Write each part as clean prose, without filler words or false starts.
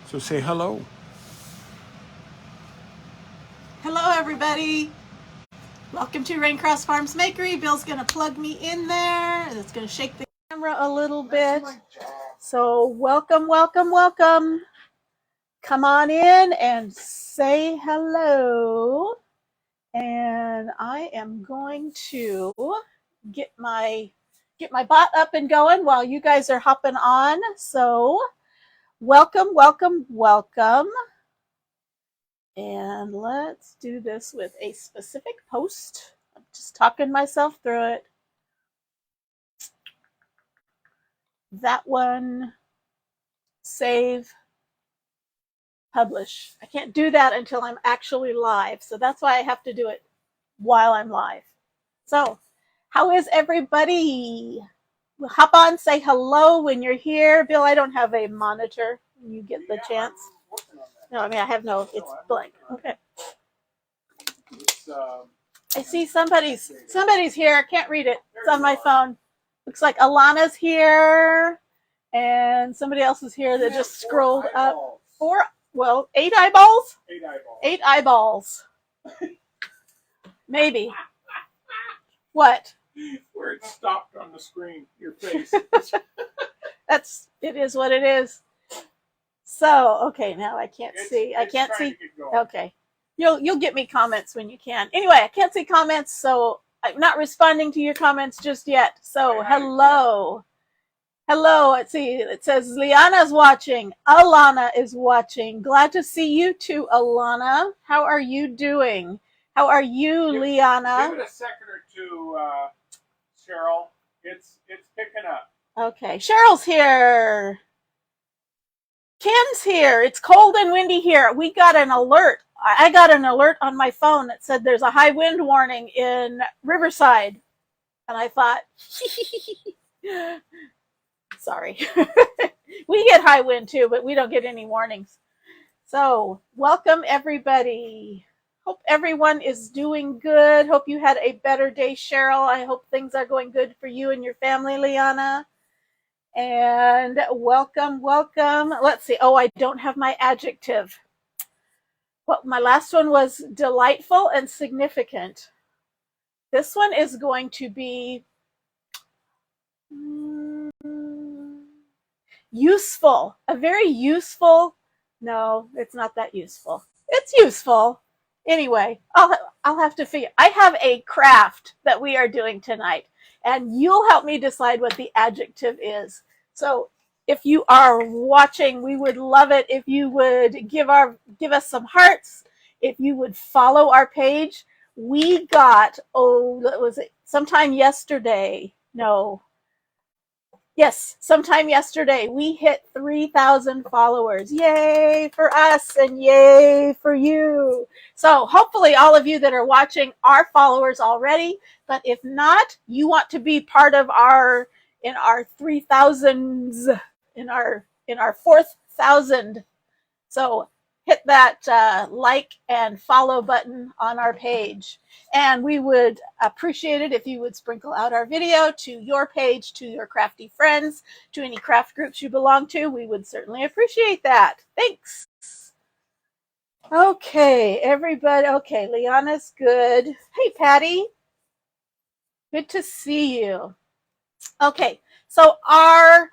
So say hello. Hello, everybody. Welcome to Raincross Farms Makery. Bill's going to plug me in there. It's going to shake the camera a little bit. So welcome, welcome, welcome. Come on in and say hello. And I am going to get my bot up and going while you guys are hopping on. So welcome, welcome, welcome. And let's do this with a specific post. I'm just talking myself through it. That one, save, publish. I can't do that until I'm actually live. So that's why I have to do it while I'm live. So, how is everybody? Hop on, say hello when you're here. Bill, I don't have a monitor when you get the chance. No, I mean, I have no, it's blank. Okay. I see somebody's here. I can't read it. It's on my phone. Looks like Alana's here, and somebody else is here that just scrolled up. 8 eyeballs? 8 eyeballs. 8 eyeballs. Maybe. What? Where it stopped on the screen, your face. It is what it is. So, okay, now I can't see. I can't see. Okay. You'll get me comments when you can. Anyway, I can't see comments, so I'm not responding to your comments just yet. So, hello. Hello. Let's see. It says Liana's watching. Alana is watching. Glad to see you too, Alana. How are you doing? How are you, Liana? Give it a second or two, Cheryl. It's picking up. Okay. Cheryl's here. Ken's here. It's cold and windy here. We got an alert. I got an alert on my phone that said there's a high wind warning in Riverside. And I thought, sorry. We get high wind too, but we don't get any warnings. So, welcome everybody. Hope everyone is doing good. Hope you had a better day, Cheryl. I hope things are going good for you and your family, Liana. And welcome, welcome. Let's see. Oh, I don't have my adjective. Well, my last one was delightful and significant. This one is going to be useful. A very useful. No, it's not that useful. It's useful. Anyway, I'll have to figure. I have a craft that we are doing tonight, and you'll help me decide what the adjective is. So if you are watching, we would love it if you would give us some hearts, if you would follow our page. We got, was it sometime yesterday? No. Yes, sometime yesterday, we hit 3,000 followers. Yay for us and yay for you. So hopefully all of you that are watching are followers already, but if not, you want to be part of in our 3,000s, in our 4,000. So hit that like and follow button on our page. And we would appreciate it if you would sprinkle out our video to your page, to your crafty friends, to any craft groups you belong to. We would certainly appreciate that. Thanks. Okay, everybody. Okay, Liana's good. Hey, Patty. Good to see you. Okay, so our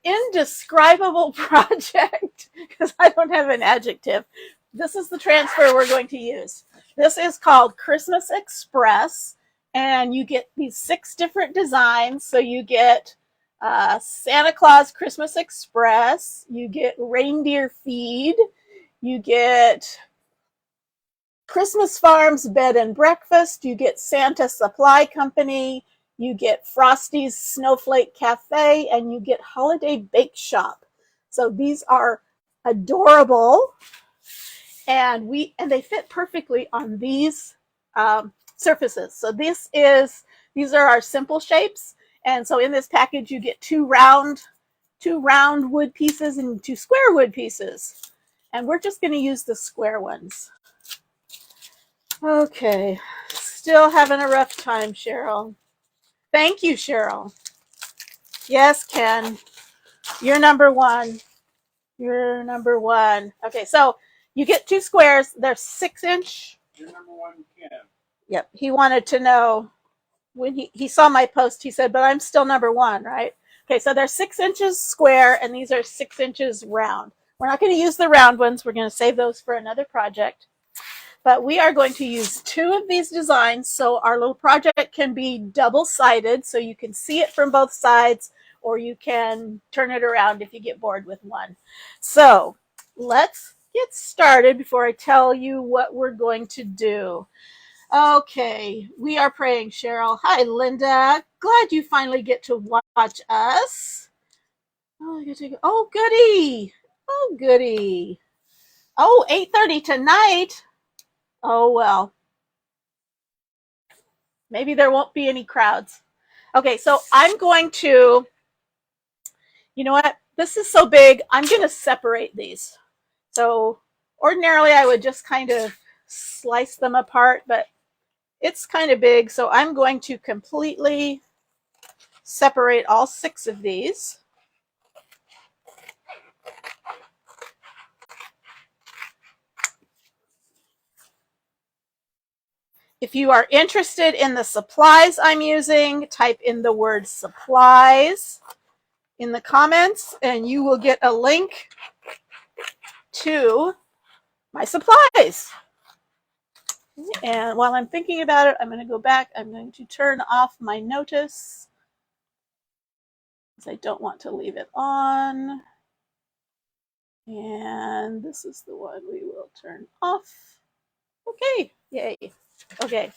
indescribable project, because I don't have an adjective. This is the transfer we're going to use. This is called Christmas Express, and you get these 6 different designs. So you get Santa Claus Christmas Express, you get Reindeer Feed, you get Christmas Farms Bed and Breakfast, you get Santa Supply Company, you get Frosty's Snowflake Cafe, and you get Holiday Bake Shop. So these are adorable, and they fit perfectly on these surfaces. So these are our simple shapes, and so in this package you get 2 round wood pieces and 2 square wood pieces, and we're just going to use the square ones. Okay, still having a rough time, Cheryl. Thank you, Cheryl. Yes, Ken. You're number one. You're number one. Okay, so you get 2 squares. They're 6-inch. You're number one, Ken. Yep. He wanted to know when he saw my post. He said, "But I'm still number one, right?" Okay, so they're 6 inches square, and these are 6 inches round. We're not going to use the round ones. We're going to save those for another project. But we are going to use 2 of these designs so our little project can be double-sided, so you can see it from both sides, or you can turn it around if you get bored with one. So let's get started before I tell you what we're going to do. Okay, we are praying, Cheryl. Hi, Linda. Glad you finally get to watch us. Oh, goody. Oh, goody. Oh, 8:30 tonight. Oh, well. Maybe there won't be any crowds. Okay, so I'm going to, you know what? This is so big, I'm going to separate these. So ordinarily I would just kind of slice them apart, but it's kind of big, so I'm going to completely separate all 6 of these. If you are interested in the supplies I'm using, type in the word supplies in the comments and you will get a link to my supplies. And while I'm thinking about it, I'm going to go back. I'm going to turn off my notice because I don't want to leave it on. And this is the one we will turn off. Okay, yay. Okay.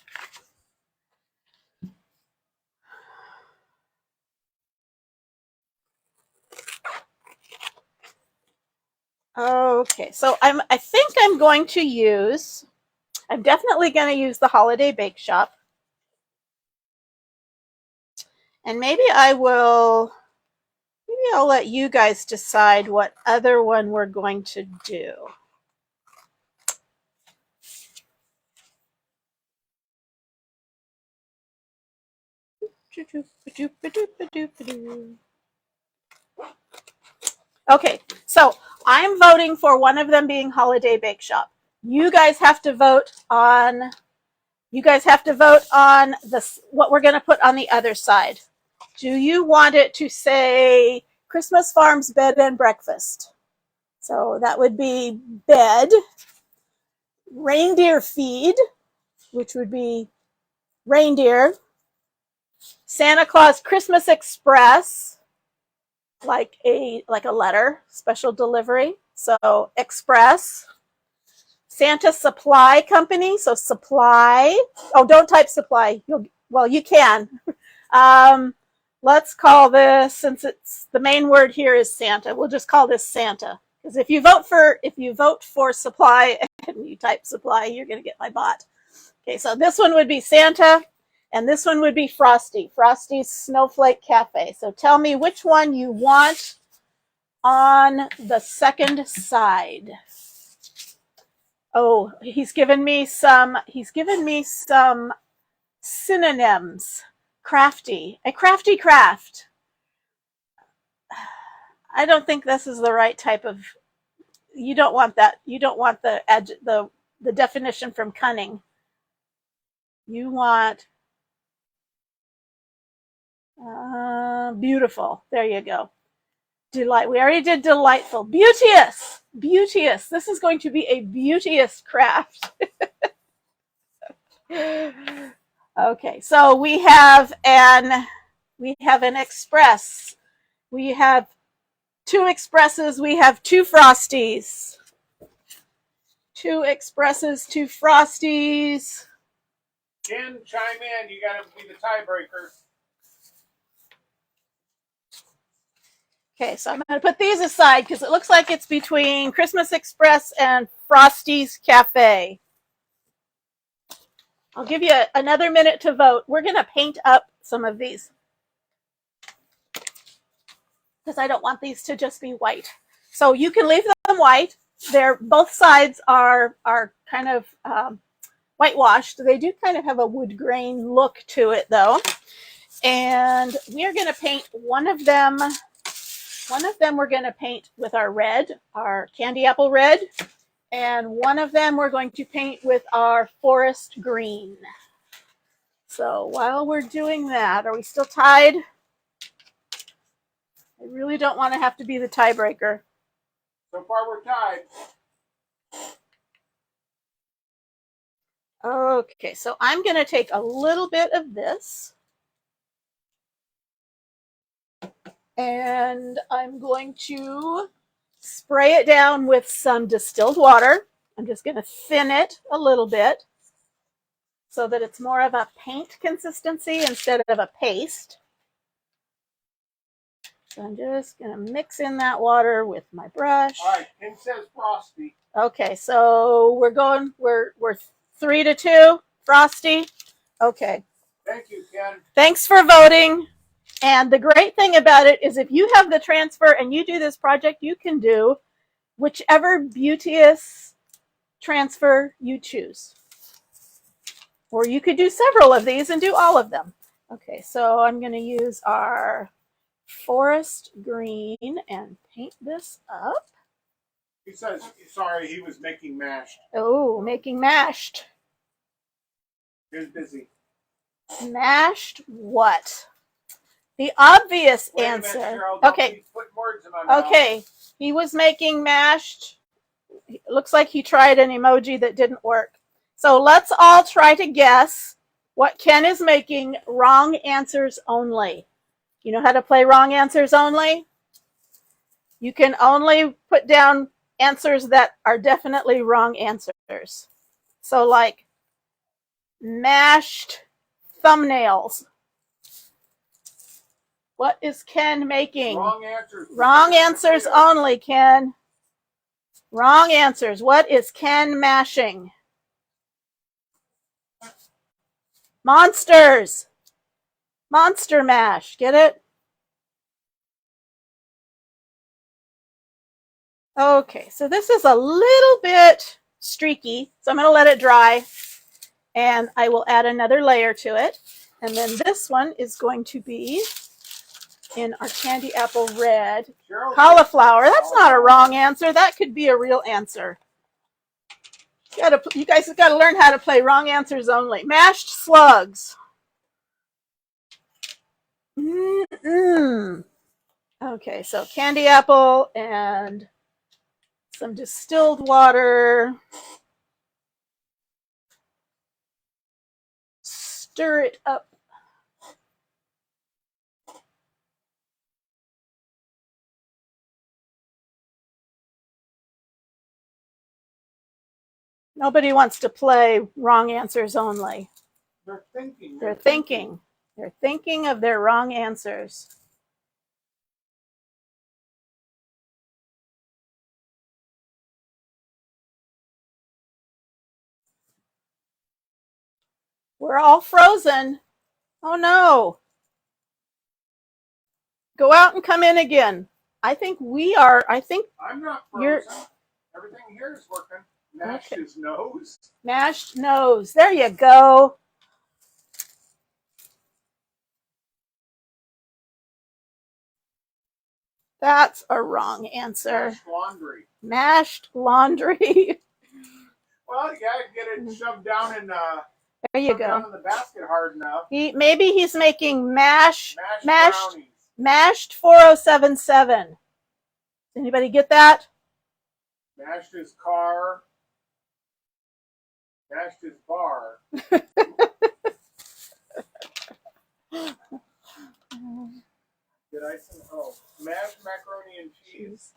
Okay, so I think I'm going to use, I'm definitely going to use the Holiday Bake Shop. And maybe I'll let you guys decide what other one we're going to do. Okay, so I'm voting for one of them being Holiday Bake Shop. You guys have to vote on this, what we're going to put on the other side. Do you want it to say Christmas Farms Bed and Breakfast? So that would be bed, reindeer feed, which would be reindeer, Santa Claus Christmas Express, like a letter, special delivery. So Express. Santa Supply Company, so supply. Oh, don't type supply. You can. Let's call this, since it's the main word here is Santa, we'll just call this Santa. Because if you vote for supply and you type supply, you're going to get my bot. Okay, so this one would be Santa, and this one would be Frosty. Frosty's Snowflake Cafe. So tell me which one you want on the second side. Oh, he's given me some synonyms. Crafty, a crafty craft. I don't think this is the right type of, you don't want that. You don't want the definition from cunning. You want beautiful. There you go. Delight. We already did delightful. Beauteous. Beauteous. This is going to be a beauteous craft. Okay, so we have an express. We have 2 expresses. We have 2 frosties. 2 expresses, 2 frosties. Ken, chime in. You got to be the tiebreaker. Okay, so I'm going to put these aside because it looks like it's between Christmas Express and Frosty's Cafe. I'll give you another minute to vote. We're going to paint up some of these because I don't want these to just be white. So you can leave them white. Both sides are kind of whitewashed. They do kind of have a wood grain look to it, though. And we are going to paint one of them One of them we're going to paint with our red, our candy apple red, and one of them we're going to paint with our forest green. So while we're doing that, are we still tied? I really don't want to have to be the tiebreaker. So far we're tied. Okay, so I'm going to take a little bit of this and I'm going to spray it down with some distilled water. I'm just going to thin it a little bit so that it's more of a paint consistency instead of a paste. So I'm just going to mix in that water with my brush. All right, Ken says frosty. Okay, so we're 3-2, frosty. Okay. Thank you, Ken. Thanks for voting. And the great thing about it is if you have the transfer and you do this project, you can do whichever beauteous transfer you choose. Or you could do several of these and do all of them. Okay, so I'm going to use our forest green and paint this up. He says, sorry, he was making mashed. Oh, making mashed. He was busy. Mashed what? The obvious answer. Minute, Cheryl, okay. Words in my mouth. Okay. He was making mashed. It looks like he tried an emoji that didn't work. So let's all try to guess what Ken is making. Wrong answers only. You know how to play wrong answers only? You can only put down answers that are definitely wrong answers. So like mashed thumbnails. What is Ken making? Wrong answers. Wrong answers only, Ken. Wrong answers. What is Ken mashing? Monsters. Monster mash. Get it? Okay, so this is a little bit streaky, so I'm going to let it dry, and I will add another layer to it. And then this one is going to be in our candy apple red. Cauliflower. That's not a wrong answer. That could be a real answer. You guys have got to learn how to play wrong answers only. Mashed slugs. Okay, so candy apple and some distilled water. Stir it up. Nobody wants to play wrong answers only. They're thinking. They're thinking. They're thinking of their wrong answers. We're all frozen. Oh no. Go out and come in again. I think we are. I'm not frozen. Everything here is working. Mashed his nose. Mashed nose. There you go. That's a wrong answer. Mashed laundry. Mashed laundry. Well, you gotta get it shoved down in there you go. Down in the basket hard enough. Maybe he's making mashed 4077. Does anybody get that? Mashed his car. Mashed his bar. Mashed macaroni and cheese.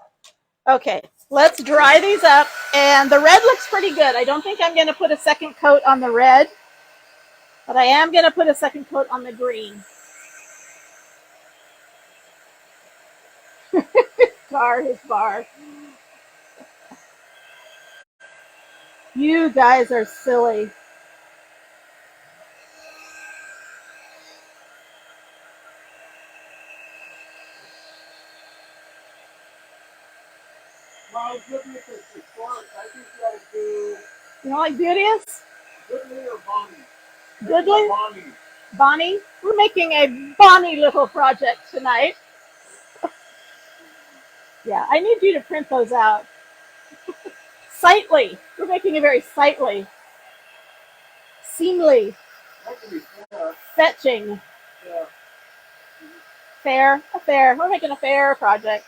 Okay, let's dry these up. And the red looks pretty good. I don't think I'm going to put a second coat on the red, but I am going to put a second coat on the green. His bar. You guys are silly. Well, I was looking at this before. I think you gotta do. You don't like beauteous? Goodly or Bonnie? Goodly? Bonnie. Bonnie? We're making a bonny little project tonight. Yeah, I need you to print those out. Sightly. We're making it very sightly. Seemly. That could be fair. Fetching. Yeah. Fair. A fair. We're making a fair project.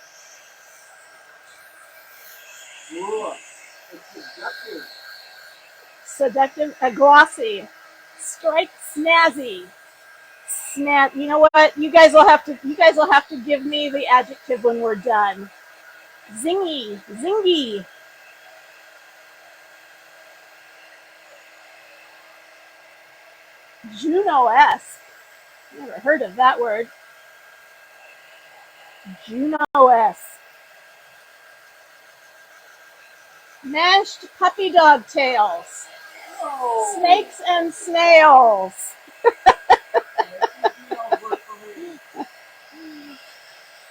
Ooh, it's seductive. Seductive. Glossy. Strike snazzy. Snap. You know what? You guys will have to give me the adjective when we're done. Zingy. Zingy. Juno-esque. Never heard of that word. Juno-esque. Mashed puppy dog tails. Oh. Snakes and snails.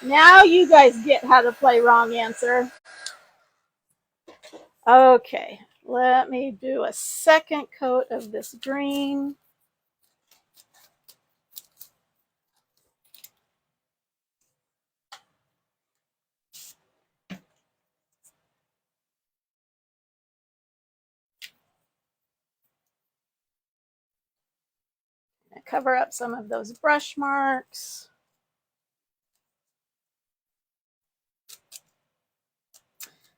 Now you guys get how to play wrong answer. Okay, let me do a second coat of this green. Cover up some of those brush marks.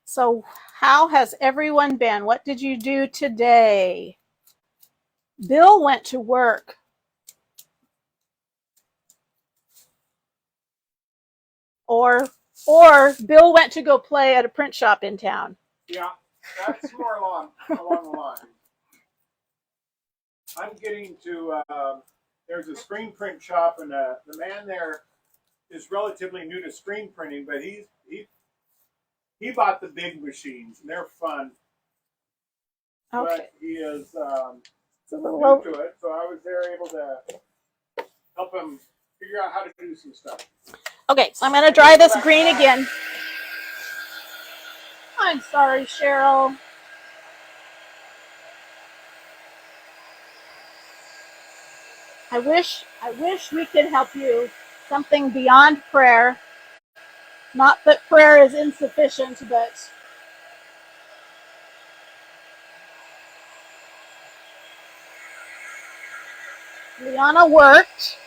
So how has everyone been? What did you do today? Bill went to work. Or Bill went to go play at a print shop in town. Yeah, that's more along the line. I'm getting to, there's a screen print shop, and the man there is relatively new to screen printing, but he bought the big machines, and they're fun. Okay. But he is it's a little new to it, so I was there able to help him figure out how to do some stuff. Okay, so I'm going to dry this green again. I'm sorry, Cheryl. I wish we could help you. Something beyond prayer. Not that prayer is insufficient, but Liana worked.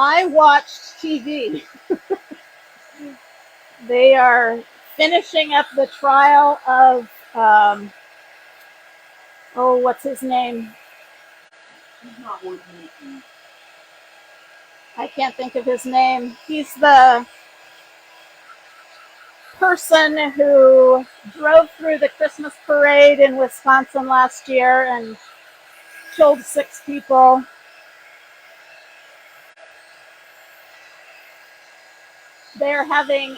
I watched TV. They are finishing up the trial of, what's his name? He's not worth anything. I can't think of his name. He's the person who drove through the Christmas parade in Wisconsin last year and killed 6 people. They're having,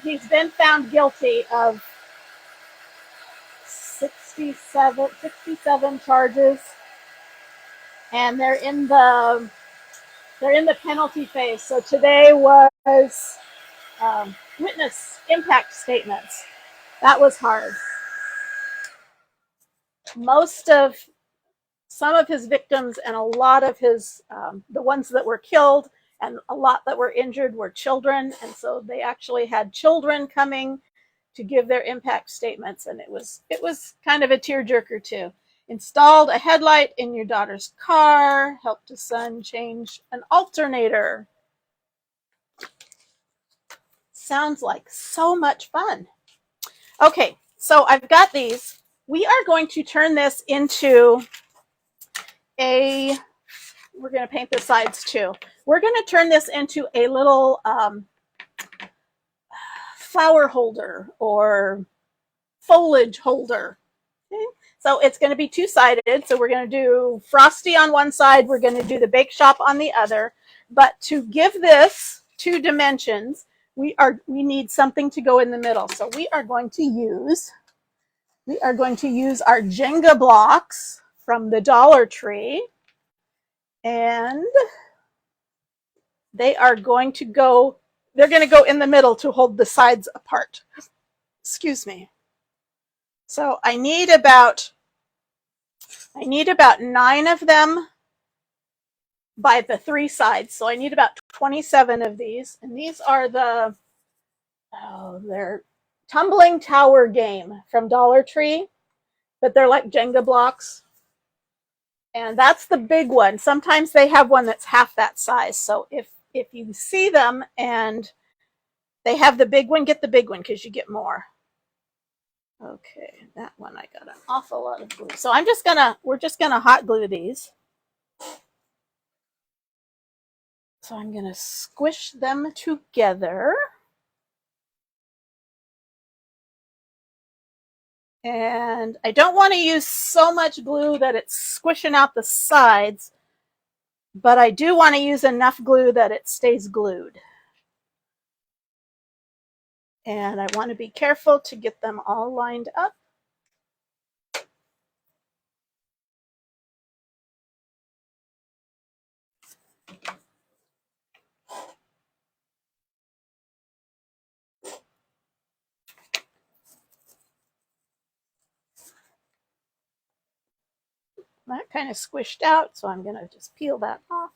he's been found guilty of 67 charges, and they're in the penalty phase. So today was witness impact statements. That was hard. Some of his victims and a lot of his, the ones that were killed and a lot that were injured were children. And so they actually had children coming to give their impact statements. And it was kind of a tearjerker too. Installed a headlight in your daughter's car, helped a son change an alternator. Sounds like so much fun. Okay, so I've got these. We are going to turn this into we're going to paint the sides too. We're going to turn this into a little flower holder or foliage holder. Okay? So it's going to be 2-sided. So we're going to do frosty on one side. We're going to do the bake shop on the other. But to give this 2 dimensions, we need something to go in the middle. So we are going to use our Jenga blocks from the Dollar Tree. And they're going to go in the middle to hold the sides apart. Excuse me. So I need about 9 of them by the 3 sides. So I need about 27 of these. And these are they're tumbling tower game from Dollar Tree, but they're like Jenga blocks. And that's the big one. Sometimes they have one that's half that size. So if you see them and they have the big one, get the big one because you get more. Okay, that one I got an awful lot of glue. So we're just gonna hot glue these. So I'm gonna squish them together. And I don't want to use so much glue that it's squishing out the sides, but I do want to use enough glue that it stays glued. And I want to be careful to get them all lined up. That kind of squished out, so I'm going to just peel that off.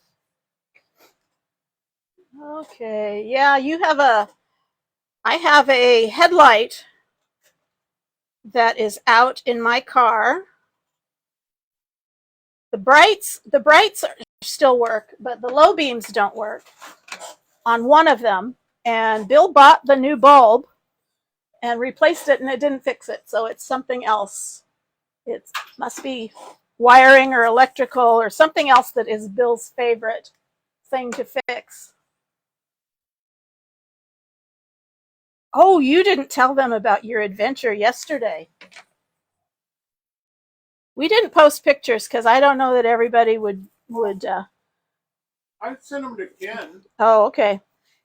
Okay, yeah, I have a headlight that is out in my car. The brights still work, but the low beams don't work on one of them. And Bill bought the new bulb and replaced it, and it didn't fix it. So it's something else. It must be wiring or electrical or something else that is Bill's favorite thing to fix. Oh, you didn't tell them about your adventure yesterday. We didn't post pictures because I don't know that everybody would. I sent them to Ken. Oh, okay.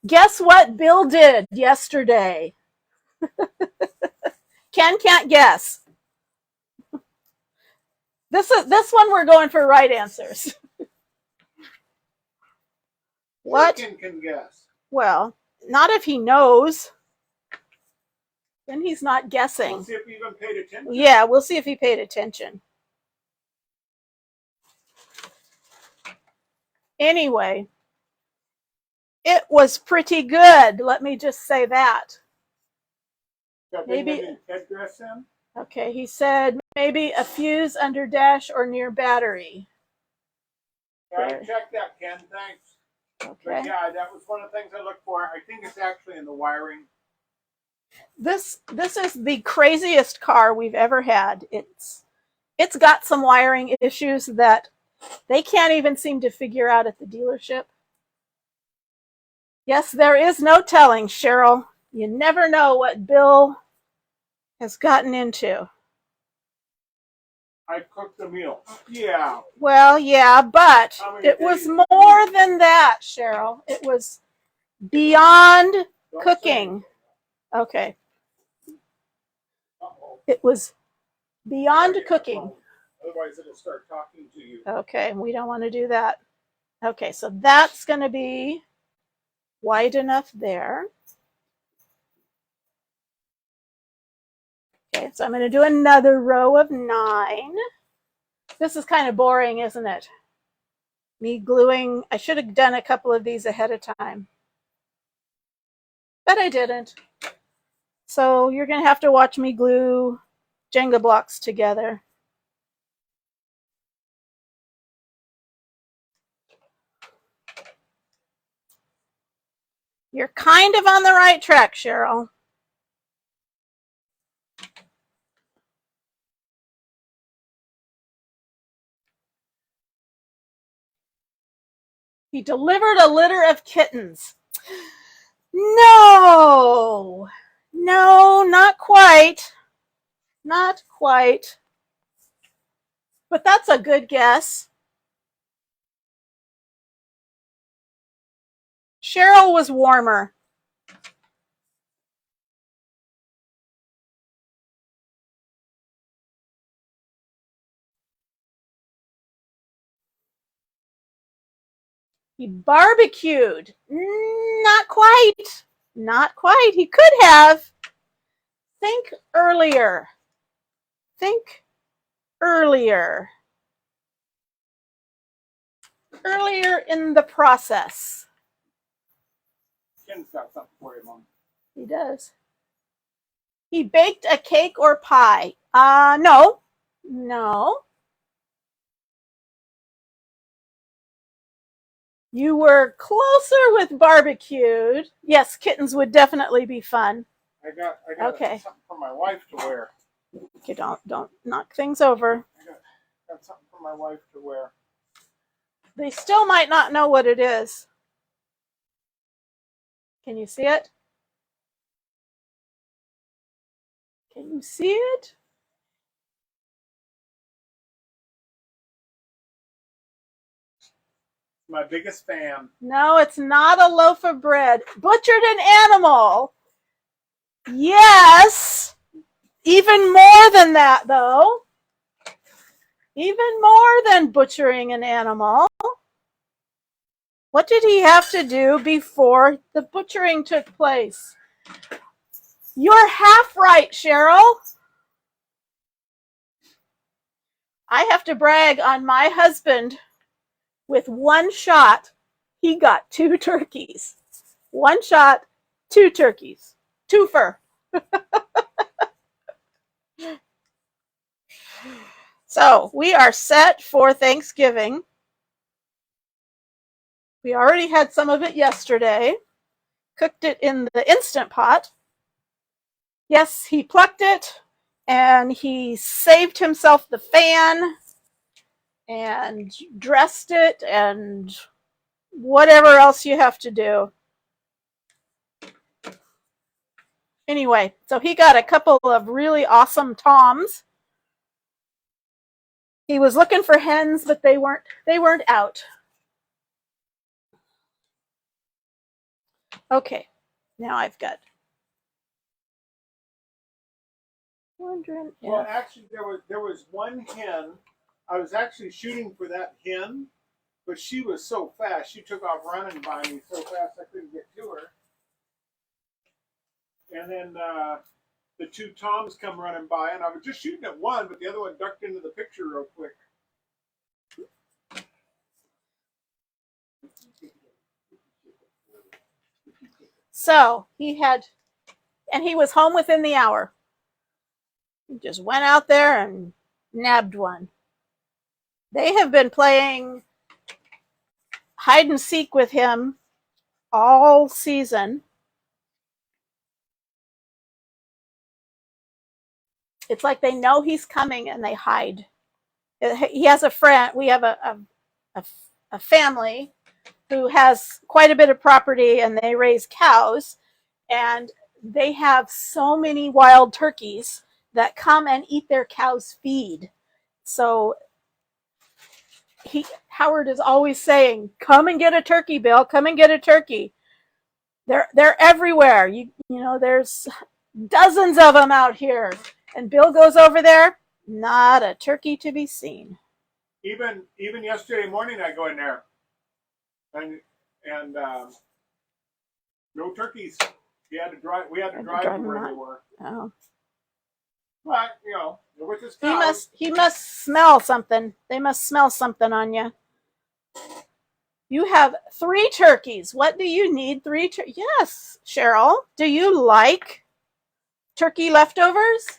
Guess what Bill did yesterday? Ken can't guess. This one we're going for right answers. What? Ken can guess. Well, not if he knows. Then he's not guessing. We'll see if he even paid attention. Yeah, we'll see if he paid attention. Anyway, it was pretty good. Let me just say that. Maybe headdress in? Okay, he said maybe a fuse under dash or near battery. Yeah, I checked that, Ken. Thanks. Okay. But yeah, that was one of the things I looked for. I think it's actually in the wiring. This is the craziest car we've ever had. It's got some wiring issues that they can't even seem to figure out at the dealership. Yes, there is no telling, Cheryl. You never know what Bill has gotten into. I cooked the meal. Yeah. Well, yeah, but it was more than that, Cheryl. It was beyond cooking. Okay. It was beyond cooking. Otherwise, it'll start talking to you. Okay, we don't want to do that. Okay, so that's going to be wide enough there. Okay, so I'm going to do another row of 9. This is kind of boring, isn't it? Me gluing. I should have done a couple of these ahead of time, but I didn't. So you're going to have to watch me glue Jenga blocks together. You're kind of on the right track, Cheryl. He delivered a litter of kittens. No, not quite. Not quite. But that's a good guess. Cheryl was warmer. He barbecued. Not quite. Not quite. He could have. Think earlier. think earlier in the process. Ken's got something for you, Mom. He does. He baked a cake or pie. No. You were closer with barbecued. Yes, kittens would definitely be fun. I got Okay. something for my wife to wear. Okay, don't knock things over. I got something for my wife to wear. They still might not know what it is. Can you see it? Can you see it? My biggest fan. No, it's not a loaf of bread. Butchered an animal. Yes. Even more than that, though. Even more than butchering an animal. What did he have to do before the butchering took place? You're half right, Cheryl. I have to brag on my husband. With one shot, he got 2 turkeys. One shot, 2 turkeys. Twofer. So we are set for Thanksgiving. We already had some of it yesterday. Cooked it in the Instant Pot. Yes, he plucked it and he saved himself the fan and dressed it and whatever else you have to do. Anyway, so he got a couple of really awesome toms. He was looking for hens, but they weren't out. Okay, now I've got wondering if... Well, actually, there was one hen. I was actually shooting for that hen, but she was so fast. She took off running by me so fast I couldn't get to her. And then the 2 toms come running by, and I was just shooting at one, but the other one ducked into the picture real quick. So he was home within the hour. He just went out there and nabbed one. They have been playing hide and seek with him all season. It's like they know he's coming and they hide. He has a friend. We have a family who has quite a bit of property and they raise cows, and they have so many wild turkeys that come and eat their cows' feed. So Howard is always saying, "Come and get a turkey, Bill. Come and get a turkey." They're everywhere. You know, there's dozens of them out here. And Bill goes over there, not a turkey to be seen. Even yesterday morning, I go in there, and no turkeys. We had to drive to where they were. Oh. But with his cows, He must smell something. They must smell something on you. You have 3 turkeys. What do you need 3 turkeys? Yes, Cheryl. Do you like turkey leftovers?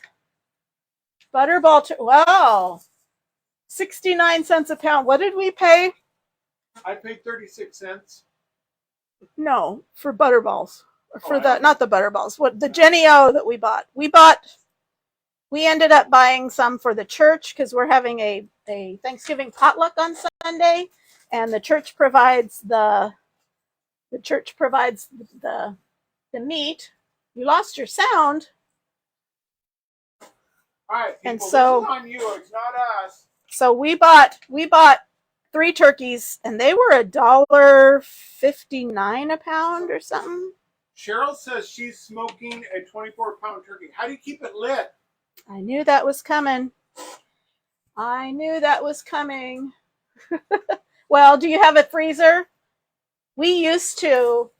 Butterball. Wow. 69 cents a pound. What did we pay? I paid 36 cents. No, for butterballs. Not the butterballs. What the Jenny O that we bought. We ended up buying some for the church because we're having a Thanksgiving potluck on Sunday, and the church provides the meat. You lost your sound. All right, people, and so this is on you. It's not us. So we bought 3 turkeys, and they were $1.59 a pound or something. Cheryl says she's smoking a 24-pound turkey. How do you keep it lit? I knew that was coming. Well, do you have a freezer? We used to,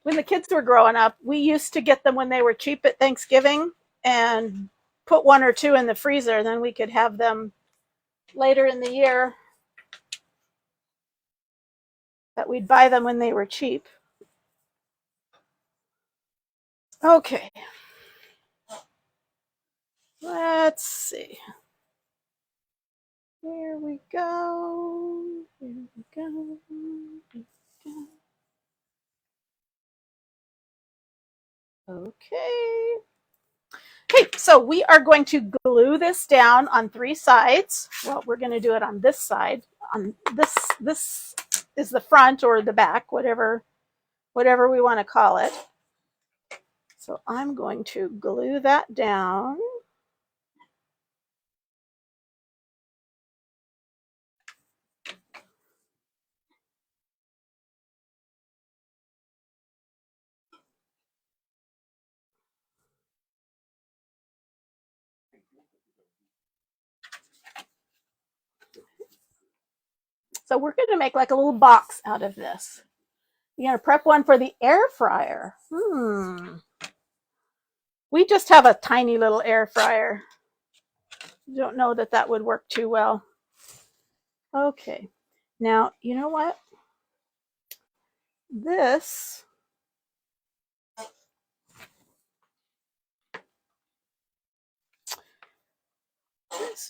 when the kids were growing up, we used to get them when they were cheap at Thanksgiving, and put 1 or 2 in the freezer, then we could have them later in the year. But we'd buy them when they were cheap. Okay. Let's see. Here we go. Here we go. Here we go. Okay. Okay, so we are going to glue this down on 3 sides. Well, we're going to do it on this side. On this is the front or the back, whatever we want to call it. So I'm going to glue that down. So we're going to make like a little box out of this. You're going to prep one for the air fryer. We just have a tiny little air fryer. Don't know that that would work too well. Okay. Now, you know what? This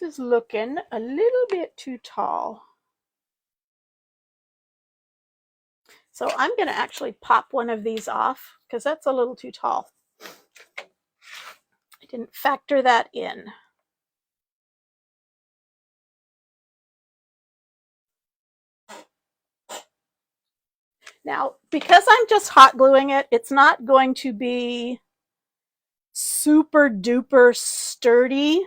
is looking a little bit too tall. So I'm going to actually pop one of these off because that's a little too tall. I didn't factor that in. Now, because I'm just hot gluing it, it's not going to be super duper sturdy.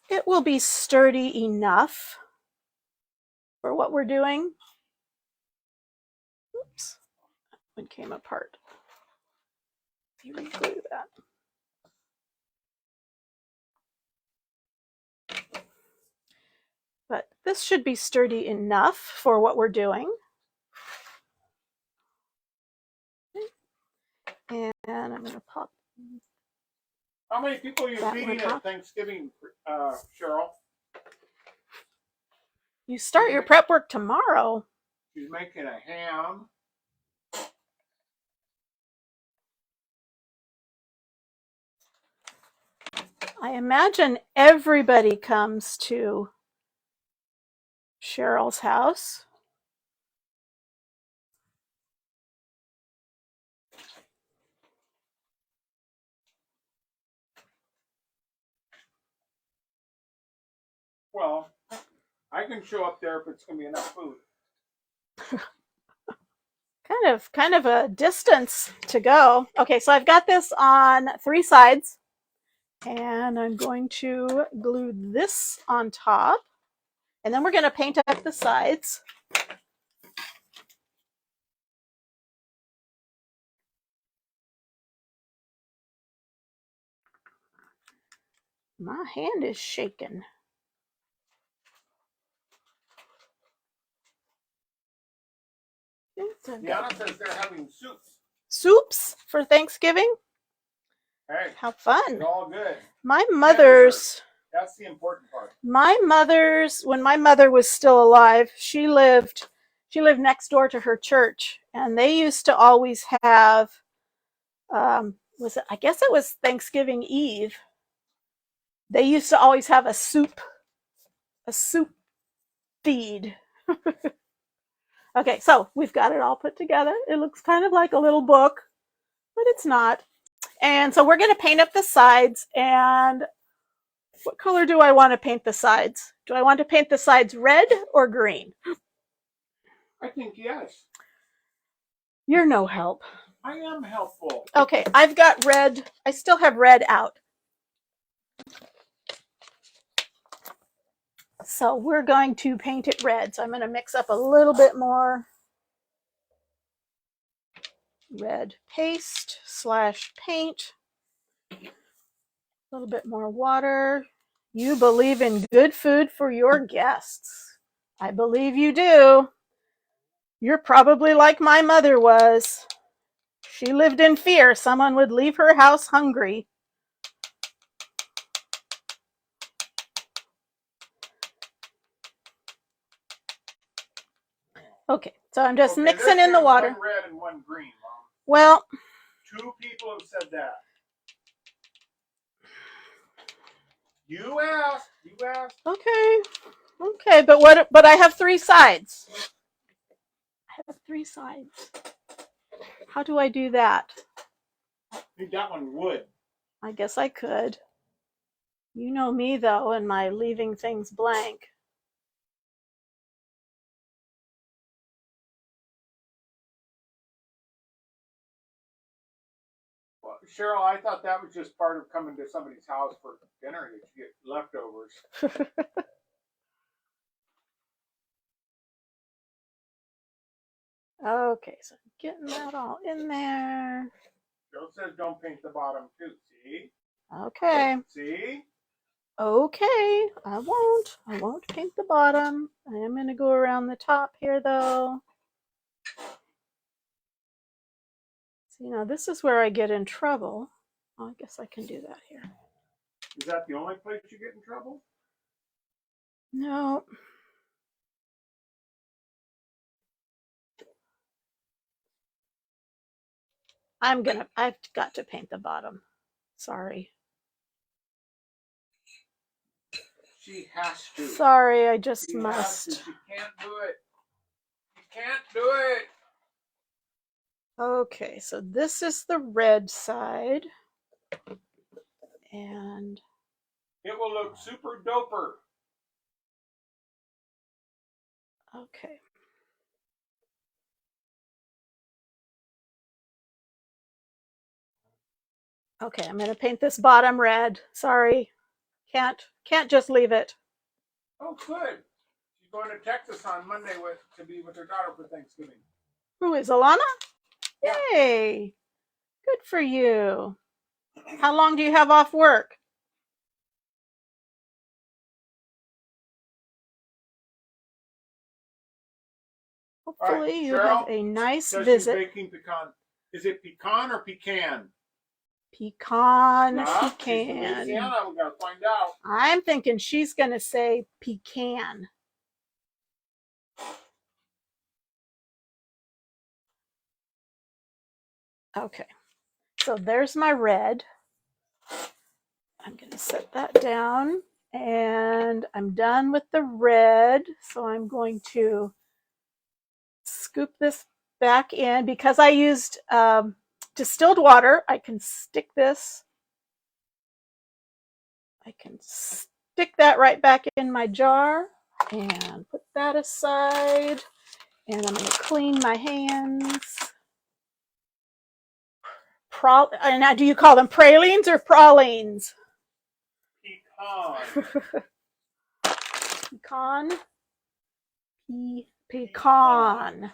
It will be sturdy enough for what we're doing. Oops, one came apart. Reglue that. But this should be sturdy enough for what we're doing. And I'm going to pop. How many people are you feeding at Thanksgiving, Cheryl? You start your prep work tomorrow. She's making a ham. I imagine everybody comes to Cheryl's house. Well, I can show up there if it's going to be enough food. Kind of a distance to go. Okay, so I've got this on 3 sides. And I'm going to glue this on top. And then we're going to paint up the sides. My hand is shaking. Deanna says they're having soups. Soups for Thanksgiving? Hey, how fun. It's all good. My mother's... That's the important part. My mother's... When my mother was still alive, she lived next door to her church. And they used to always have... I guess it was Thanksgiving Eve. They used to always have a soup feed. Okay, so we've got it all put together. It looks kind of like a little book, but it's not. And so we're going to paint up the sides. And what color do I want to paint the sides? Do I want to paint the sides red or green? I think yes. You're no help. I am helpful. Okay, I've got red. I still have red out. So we're going to paint it red. So I'm going to mix up a little bit more red paste / paint. A little bit more water. You believe in good food for your guests. I believe you do. You're probably like my mother was. She lived in fear someone would leave her house hungry. Okay, so I'm just Okay, mixing this in the is water. One red and one green, Mom. Well, 2 people have said that. You asked. You asked. okay. Okay, but what? But I have 3 sides. I have 3 sides. How do I do that? I think that one would. I guess I could. You know me, though, and my leaving things blank. Well, Cheryl, I thought that was just part of coming to somebody's house for dinner that you get leftovers. Okay, so getting that all in there. Cheryl says don't paint the bottom too. See? Okay. See? Okay, I won't. I won't paint the bottom. I am going to go around the top here, though. See, now this is where I get in trouble. Oh, I guess I can do that here. Is that the only place you get in trouble? No. I've got to paint the bottom. Sorry. She has to. Sorry, I just She must. has to. She can't do it. She can't do it. Okay, so this is the red side. And it will look super doper. Okay. Okay, I'm going to paint this bottom red. Sorry. Can't just leave it. Oh, good. She's going to Texas on Monday to be with her daughter for Thanksgiving. Who is Alana? Yeah. Yay. Good for you. How long do you have off work? Hopefully right, you Cheryl, have a nice says visit. She's baking pecan. Is it pecan or pecan? Pecan, Nah, pecan. Louisiana, we gotta find out. I'm thinking she's going to say pecan. Okay, so there's my red. I'm going to set that down, and I'm done with the red. So I'm going to scoop this back in. Because I used distilled water, I can stick this. I can stick that right back in my jar and put that aside. And I'm going to clean my hands. And do you call them pralines or pralines? Pecan. Pecan.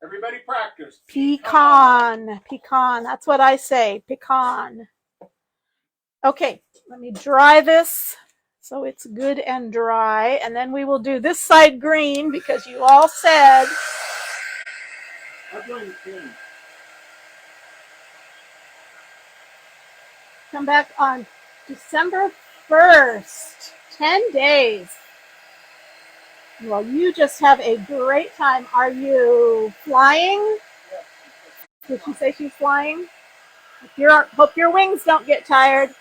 Everybody practice. Pecan. Pecan. That's what I say. Pecan. Okay, let me dry this so it's good and dry. And then we will do this side green because you all said. I'm going to clean. Come back on December 1st. 10 days. Well, you just have a great time. Are you flying? Yes. Did she say she's flying? Hope your wings don't get tired.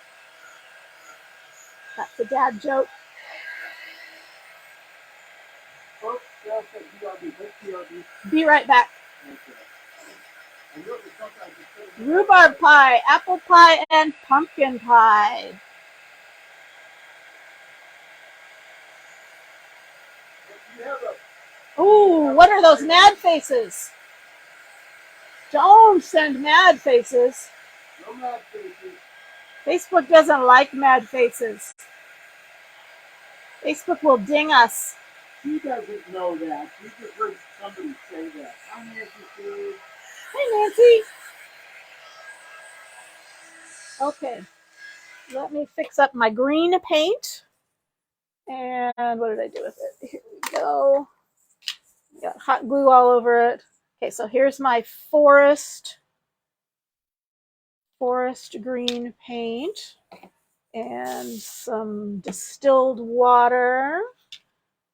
That's a dad joke. Oops, Cheryl said BRB. What's BRB? Be right back. Okay. Rhubarb pie, apple pie, and pumpkin pie. Ooh, what are those mad faces? Don't send mad faces. No mad faces. Facebook doesn't like mad faces. Facebook will ding us. He doesn't know that. He just heard somebody say that. Hi, Nancy Sue. Hey, Nancy. Okay, let me fix up my green paint. And what did I do with it? Here we go. Got hot glue all over it. Okay, so here's my forest green paint and some distilled water.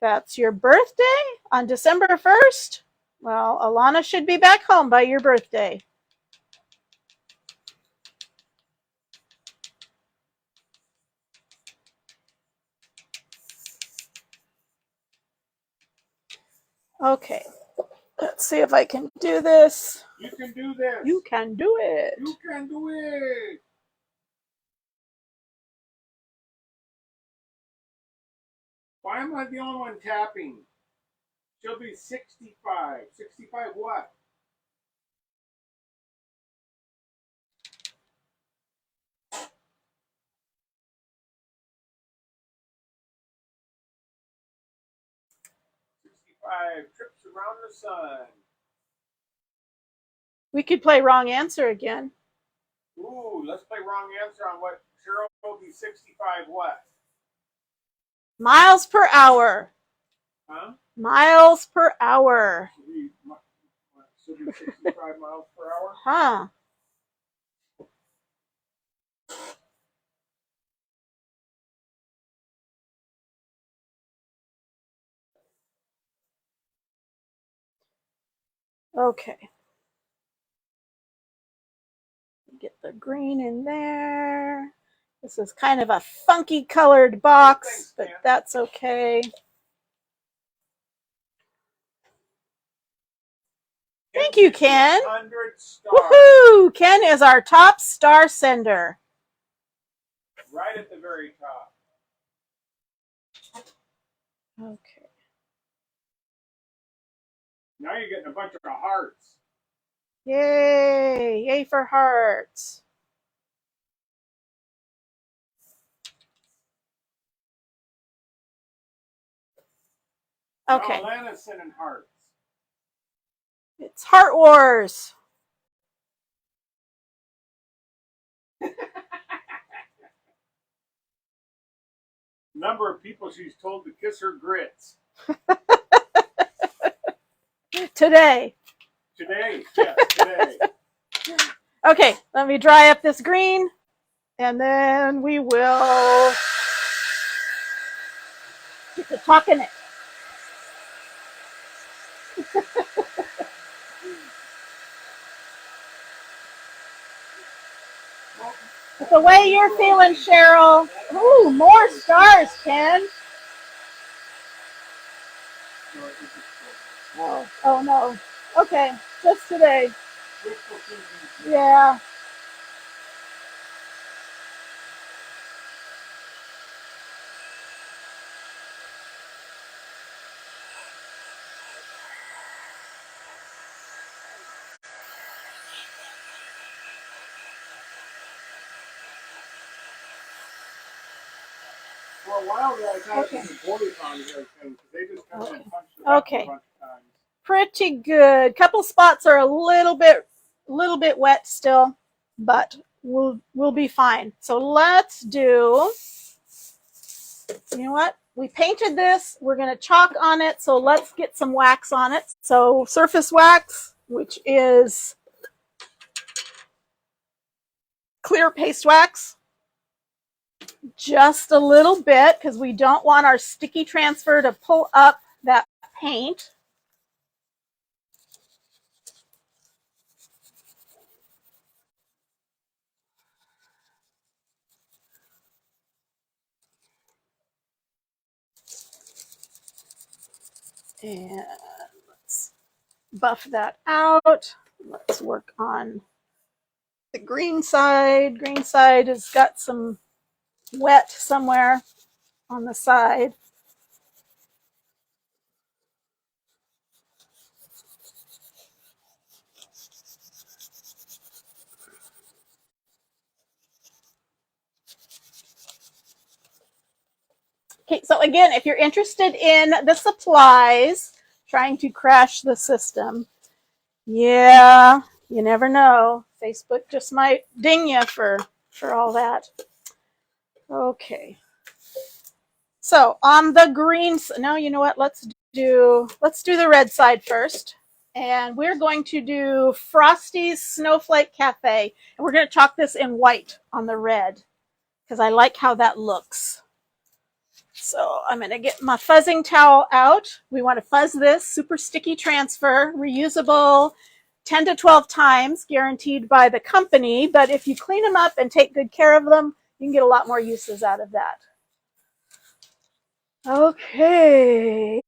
That's your birthday on December 1st? Well, Alana should be back home by your birthday. Okay, let's see if I can do this. You can do this. You can do it. You can do it. Why am I the only one tapping? She'll be 65. 65 what? Five trips around the sun. We could play wrong answer again. Ooh, let's play wrong answer on what Cheryl will be 65 what? Miles per hour. Huh? Miles per hour. Should be 65 miles per hour? Huh. Okay. Get the green in there. This is kind of a funky colored box, but that's okay. Thank you, Ken. 100 stars. Woohoo! Ken is our top star sender. Right at the very top. Okay. Now you're getting a bunch of hearts. Yay! Yay for hearts. Okay. Now Alana's sending hearts. It's Heart Wars. Number of people she's told to kiss her grits. Today. Today, yes, today. Okay, let me dry up this green, and then we will get to talking it. The way you're feeling, Cheryl. Ooh, more stars, Ken. Oh no. Okay, just today. Yeah. For a while there, I thought it was a boy on here because they just come in and punch the button a bunch of times. Pretty good. Couple spots are a little bit wet still, but we'll be fine. So let's do. You know what? We painted this. We're going to chalk on it. So let's get some wax on it. So surface wax, which is clear paste wax. Just a little bit because we don't want our sticky transfer to pull up that paint. And let's buff that out. Let's work on the green side. Green side has got some wet somewhere on the side. Okay, so again, if you're interested in the supplies, trying to crash the system, yeah, you never know. Facebook just might ding you for all that. Okay. So on the green, no, you know what? Let's do the red side first. And we're going to do Frosty's Snowflake Cafe. And we're going to chalk this in white on the red because I like how that looks. So I'm going to get my fuzzing towel out. We want to fuzz this. Super sticky transfer, reusable 10 to 12 times, guaranteed by the company. But if you clean them up and take good care of them, you can get a lot more uses out of that. Okay.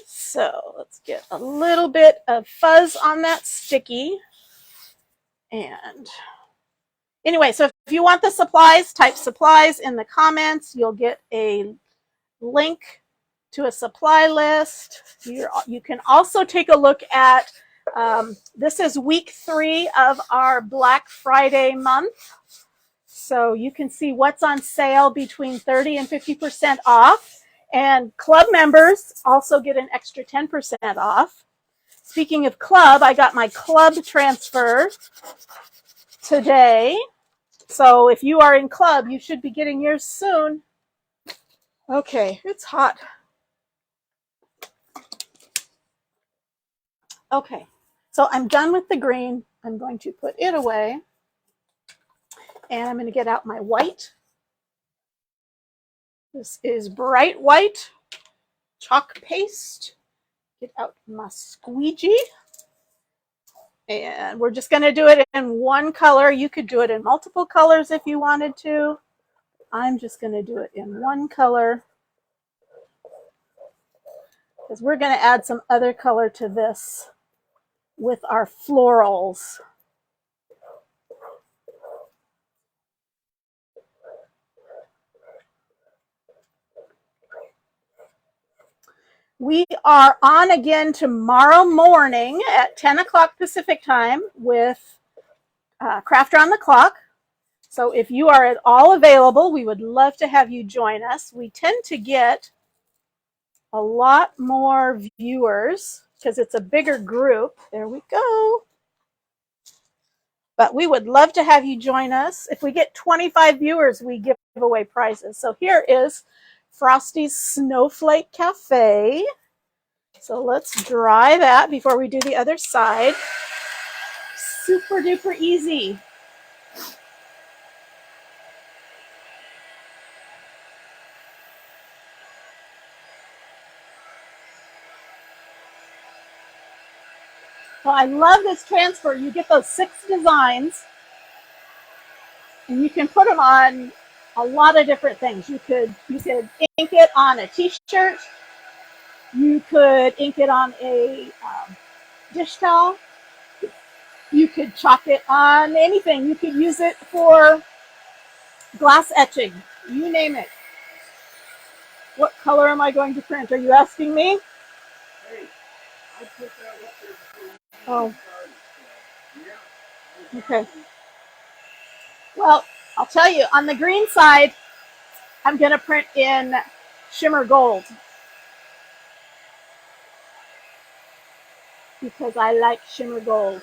So let's get a little bit of fuzz on that sticky. And anyway, so if you want the supplies, type supplies in the comments. You'll get a link to a supply list. You can also take a look at, this is week 3 of our Black Friday month. So you can see what's on sale between 30 and 50% off. And club members also get an extra 10% off. Speaking of club, I got my club transfer today. So if you are in club, you should be getting yours soon. Okay, it's hot. Okay, so I'm done with the green. I'm going to put it away. And I'm going to get out my white. This is bright white chalk paste. Get out my squeegee. And we're just going to do it in one color. You could do it in multiple colors if you wanted to. I'm just going to do it in one color, because we're going to add some other color to this with our florals. We are on again tomorrow morning at 10 o'clock Pacific time with Crafter on the Clock. So if you are at all available, we would love to have you join us. We tend to get a lot more viewers because it's a bigger group. There we go. But we would love to have you join us. If we get 25 viewers, we give away prizes. So here is Frosty's Snowflake Cafe. So let's dry that before we do the other side. Super duper easy. Well, I love this transfer. You get those 6 designs, and you can put them on a lot of different things. You could ink it on a t-shirt. You could ink it on a dish towel. You could chalk it on anything. You could use it for glass etching. You name it. What color am I going to print? Are you asking me? Hey, I put that up there before you Oh. started. Yeah. Okay. Well, I'll tell you, on the green side, I'm going to print in shimmer gold, because I like shimmer gold.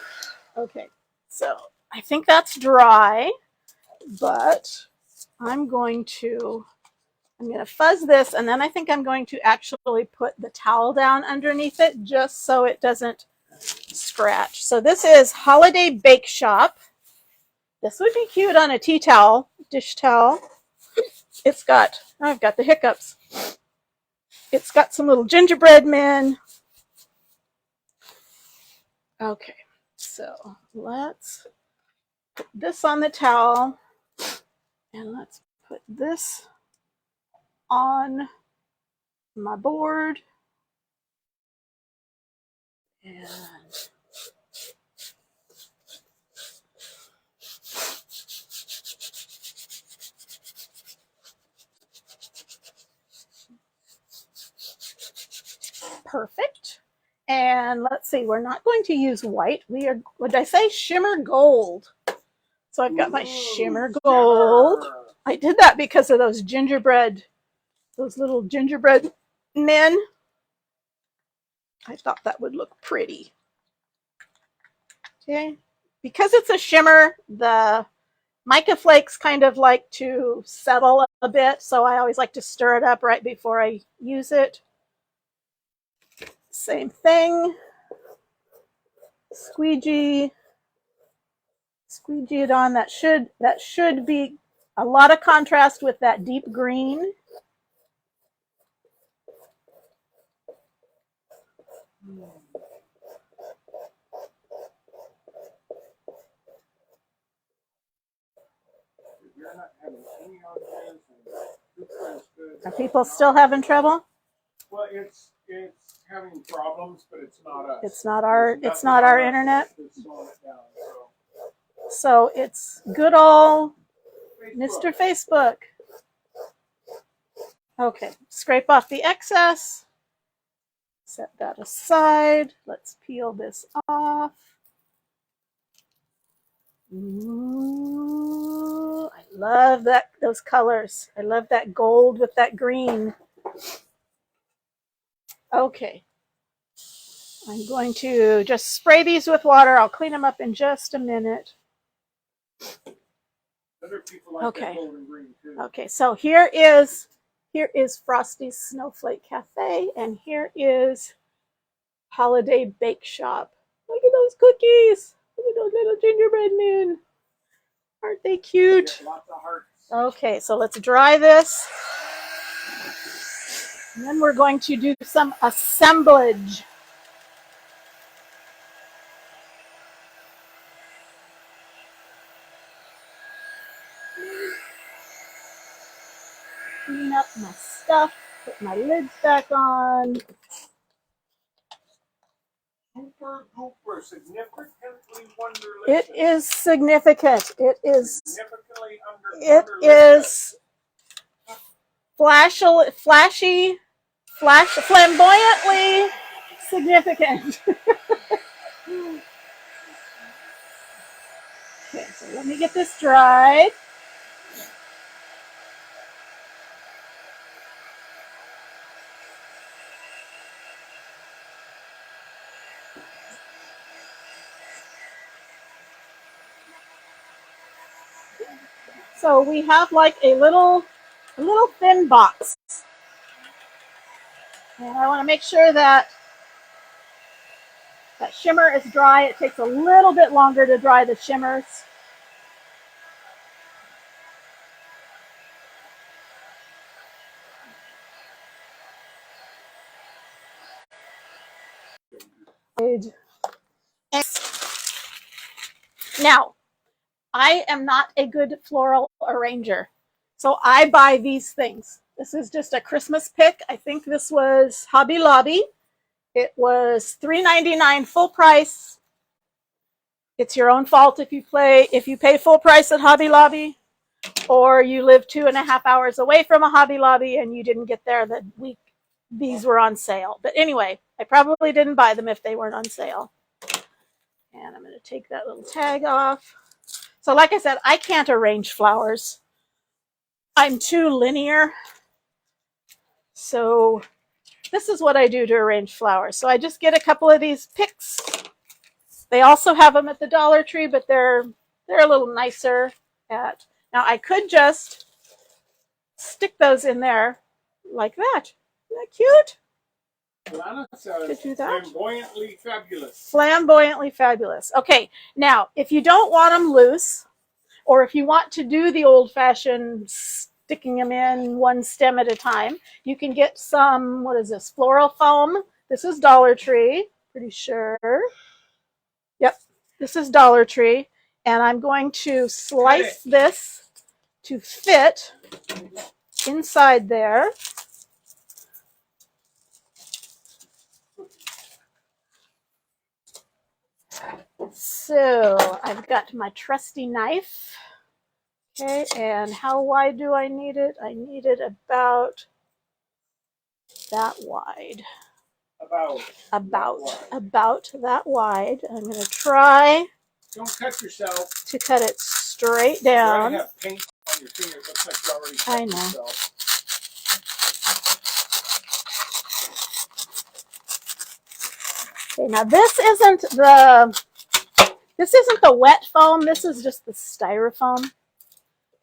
Okay, so I think that's dry, but I'm going to fuzz this, and then I think I'm going to actually put the towel down underneath it just so it doesn't scratch. So this is Holiday Bake Shop. This would be cute on a tea towel, dish towel. I've got the hiccups. It's got some little gingerbread men. Okay, so let's put this on the towel, and let's put this on my board. And perfect. And let's see, we're not going to use white. We are, what did I say? Shimmer gold. So I've got my shimmer gold. I did that because of those little gingerbread men. I thought that would look pretty. Okay. Because it's a shimmer, the mica flakes kind of like to settle a bit, so I always like to stir it up right before I use it. Same thing. Squeegee it on. That should be A lot of contrast with that deep green. We're not having any on this, and Cooper is good. Are people still having trouble? Well, it's having problems, but it's not us. It's not our There's it's not our nothing on us internet. that's slowing it down, So it's good old Facebook. Mr. Facebook. Okay, scrape off the excess. Set that aside. Let's peel this off. Ooh, I love those colors. I love that gold with that green. Okay. I'm going to just spray these with water. I'll clean them up in just a minute. Other people like Okay. that gold and green too. Okay, so here is Frosty's Snowflake Cafe, and here is Holiday Bake Shop. Look at those cookies. Look at those little gingerbread men. Aren't they cute? Get lots of hearts. Okay, so let's dry this. And then we're going to do some assemblage. Clean up my stuff, put my lids back on. Super significantly wonderlicious. It is significant. It is Significantly It is flamboyantly significant. Okay, so let me get this dried. So we have like a little thin box. And I want to make sure that that shimmer is dry. It takes a little bit longer to dry the shimmers. Now, I am not a good floral arranger, so I buy these things. This is just a Christmas pick. I think this was Hobby Lobby. It was $3.99 full price. It's your own fault if you pay full price at Hobby Lobby, or you live 2.5 hours away from a Hobby Lobby and you didn't get there the week these were on sale. But anyway, I probably didn't buy them if they weren't on sale. And I'm going to take that little tag off. So like I said, I can't arrange flowers. I'm too linear. So this is what I do to arrange flowers. So I just get a couple of these picks. They also have them at the Dollar Tree, but they're a little nicer at. Now I could just stick those in there like that. Isn't that cute? Lana says Could do that. flamboyantly fabulous. Flamboyantly fabulous. Okay, now if you don't want them loose, or if you want to do the old-fashioned sticking them in one stem at a time, you can get some, what is this, floral foam. This is Dollar Tree, pretty sure. Yep, this is Dollar Tree. And I'm going to slice this to fit inside there. So I've got my trusty knife. Okay, and how wide do I need it? I need it about that wide. About that wide. I'm going to try. Don't cut yourself. To cut it straight down. You have paint on your finger. It looks like you already cut I know. yourself. Okay, now this isn't the wet foam. This is just the styrofoam.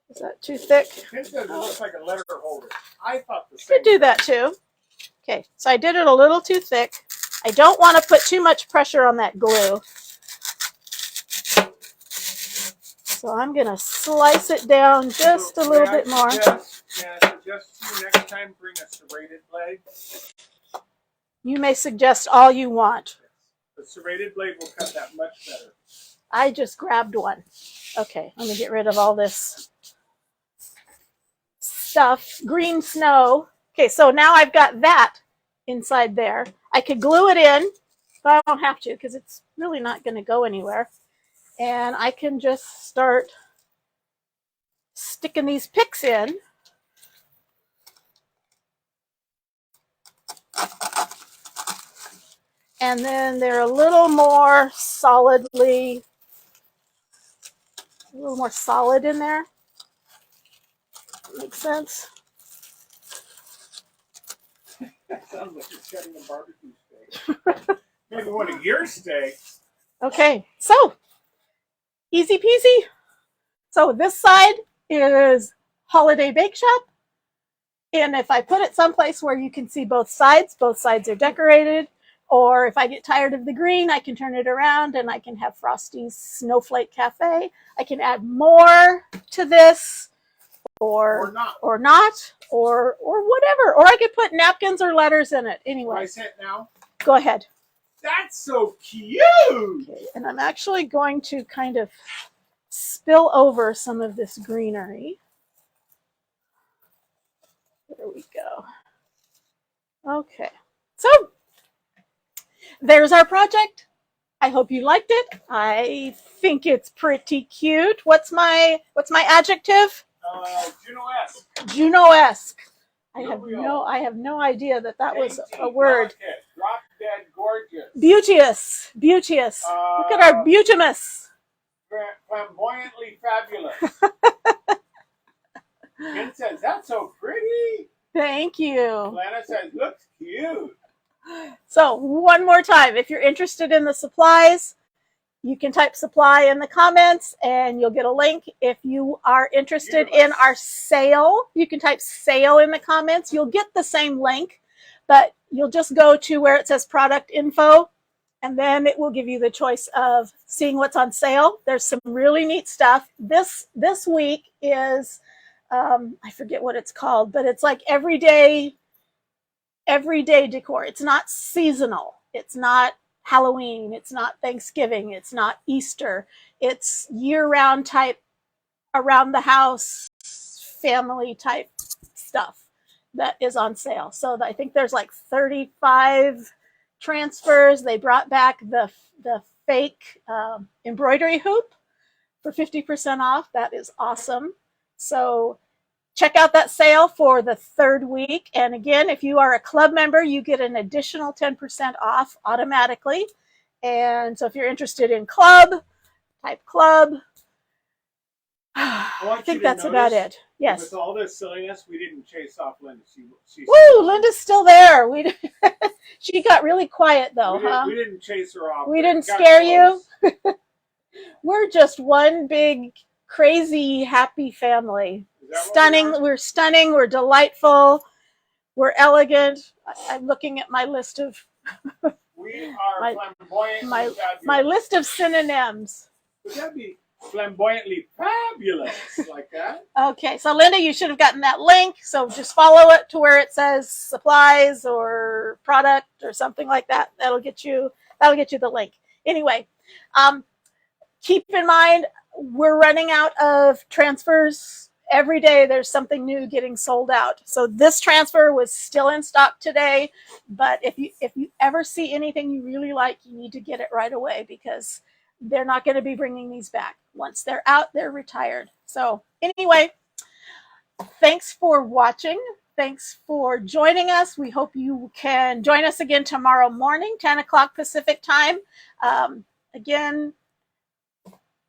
Is that too thick? It looks like a letter holder. I thought the same. Could do that too. Okay, so I did it a little too thick. I don't want to put too much pressure on that glue. So I'm going to slice it down just a little bit more. May I suggest to you next time bring a serrated blade? You may suggest all you want. The serrated blade will cut that much better. I just grabbed one. Okay, let me get rid of all this stuff. Green snow. Okay, so now I've got that inside there. I could glue it in, but I don't have to because it's really not going to go anywhere. And I can just start sticking these picks in. And then they're a little more solid in there. Makes sense. That sounds like you're cutting a barbecue steak. Maybe one of your steaks. Okay, so easy peasy. So this side is Holiday Bake Shop. And if I put it someplace where you can see both sides are decorated. Or if I get tired of the green, I can turn it around and I can have Frosty's Snowflake Cafe. I can add more to this or not, or whatever. Or I could put napkins or letters in it. Anyway. Can I say it now? Go ahead. That's so cute! Okay, and I'm actually going to kind of spill over some of this greenery. There we go. Okay. So there's our project. I hope you liked it. I think it's pretty cute. What's my adjective? Juno-esque. Juno-esque. I have no idea that was a word. Drop dead gorgeous. Beauteous. Look at our beautimus. Flamboyantly fabulous. Ken says, that's so pretty. Thank you. Lana says, looks cute. So one more time, if you're interested in the supplies, you can type supply in the comments and you'll get a link. If you are interested in our sale, you can type sale in the comments. You'll get the same link, but you'll just go to where it says product info, and then it will give you the choice of seeing what's on sale. There's some really neat stuff. This week is, I forget what it's called, but it's like everyday decor. It's not seasonal. It's not Halloween. It's not Thanksgiving. It's not Easter. It's year-round type, around the house, family type stuff that is on sale. So I think there's like 35 transfers. They brought back the fake embroidery hoop for 50% off. That is awesome. So check out that sale for the third week. And again, if you are a club member, you get an additional 10% off automatically. And so if you're interested in club, type club. I think that's about it. Yes. With all this silliness, we didn't chase off Linda. Woo! Linda's still there. She got really quiet though, We didn't chase her off. We didn't scare you. We're just one big, crazy, happy family. Stunning. We're stunning. We're delightful. We're elegant. I'm looking at my list of we are flamboyantly my list of synonyms. Would that be flamboyantly fabulous like that? Okay, so Linda, you should have gotten that link. So just follow it to where it says supplies or product or something like that. That'll get you the link. Anyway, keep in mind we're running out of transfers. Every day there's something new getting sold out. So this transfer was still in stock today, but if you ever see anything you really like, you need to get it right away because they're not going to be bringing these back. Once they're out, they're retired. So anyway, thanks for watching. Thanks for joining us. We hope you can join us again tomorrow morning, 10 o'clock Pacific time. Again,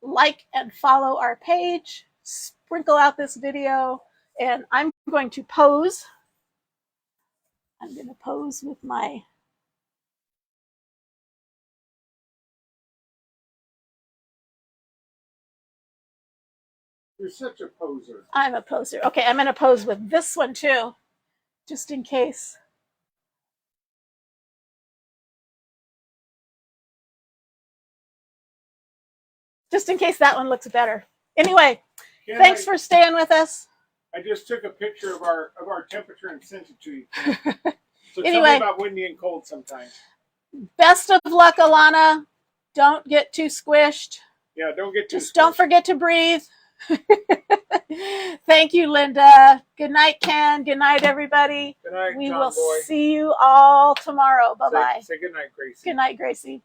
like and follow our page. Sprinkle out this video, and I'm going to pose. I'm going to pose with my You're such a poser. I'm a poser. Okay, I'm going to pose with this one too, just in case. Just in case that one looks better. Anyway, Ken, thanks for staying with us. I just took a picture of our temperature and sent it to you. So tell Anyway. me about windy and cold sometimes. Best of luck, Alana. Don't get too squished. Yeah, don't get too Just don't squished. forget to breathe. Thank you, Linda. Good night, Ken. Good night, everybody. Good night, We John will boy. see you all tomorrow. Bye-bye. Say good night, Gracie. Good night, Gracie.